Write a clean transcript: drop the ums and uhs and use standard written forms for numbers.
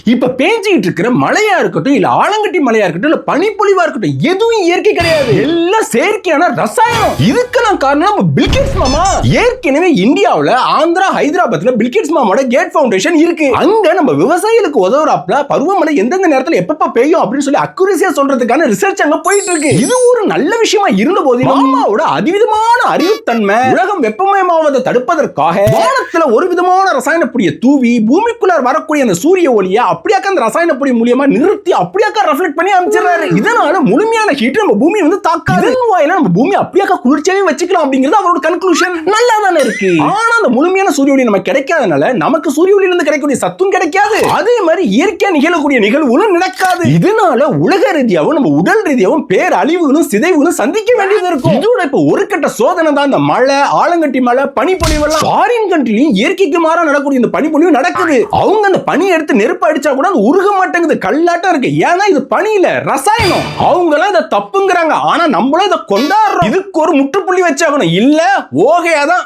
இப்ப பேஞ்சிட்டு இருக்கிற மழையா இருக்கட்டும், இல்ல ஆலங்கட்டி மழையா இருக்கட்டும், இல்ல பனிப்பொழிவா இருக்கட்டும், எதுவும் இயற்கை கிடையாது. எல்லாம் செயற்கையான ரசாயனம். இதுக்கெல்லாம் காரணம் நம்ம பில்கேட்ஸ் மாமா. ஏற்கனவே இந்தியாவுல ஆந்திரா ஹைதராபாத்ல பில்கேட்ஸ் மாமாவோட கேட் ஃபவுண்டேஷன் இருக்கு. அங்க நம்ம விவசாயிகளுக்கு உதவுறாப்ல பருவமழை எந்தெந்த நேரத்துல எப்பப்ப பெய்யும் அப்படின்னு சொல்லி அக்குரேசியா சொல்றதுக்கான ரிசர்ச் அங்க போயிட்டு இருக்கு. இது ஒரு நல்ல விஷயமா இருந்த போதிலும் மாமாவோட அதிவிதமான அறிவுத்தன்மை உலகம் வெப்பமயமாவதை தடுப்பதற்காக வானத்துல ஒரு விதமான ரசாயன பொடியை தூவி பூமிக்குள்ளார் வரக்கூடிய அந்த சூரிய ஒளியை அப்படியாக்க அந்த ரசாயன பொடி மூலமா நிறுத்தி அப்படியாக்க ரெஃப்ளெக்ட் பண்ணி அமைச்சிடறாரு. இதனால முழுமையான ஹீட் நம்ம பூமி வந்து தாக்காது. இதன் வாயில நம்ம பூமி அப்படியாக்க குளிர்ச்சியாவே வச்சுக்கலாம் அப்படிங்கிறது அவரோட கன்க்ளூஷன். நல்லா தானே இருக்கு. ஆனா அந்த முழுமையான சூரிய ஒளி நமக்கு கிடைக்காதனால நமக்கு சூரிய ஒளியில இருந்து கிடைக்கக்கூடிய சத்தும் கிடைக்காது. அதே மாதிரி இயற்கையா நிகழக்கூடிய நிகழ்வுகளும் நடக்காது. இதனால உலக ரீதியாவும் நம்ம உடல் ரீதியாவும் பேரழிவுகளும் சிதைவுகளும் சந்திக்க வேண்டியது இருக்கும். இதோட இப்ப ஒரு கட்ட சோதனை தான் இந்த மழை, ஆலங்கட்டி மழை, பனிப்பொழிவெல்லாம். ஃபாரின் கண்ட்ரிலையும் இயற்கைக்கு மாறா நடக்கூடிய இந்த பனிப்பொழிவு நடக்குது. அவங்க அந்த பனி எடுத்து நெருப்பு அடிச்சா கூட அது உருக மாட்டேங்குது, கல்லாட்டம் இருக்கு. ஏன்னா இது பனி இல்ல, ரசாயனம். அவங்க எல்லாம் இதை தப்புங்கிறாங்க, ஆனா நம்மளும் இதை கொண்டாடுறோம். இதுக்கு ஒரு முற்றுப்புள்ளி வச்சாகணும். இல்ல ஓகையாதான்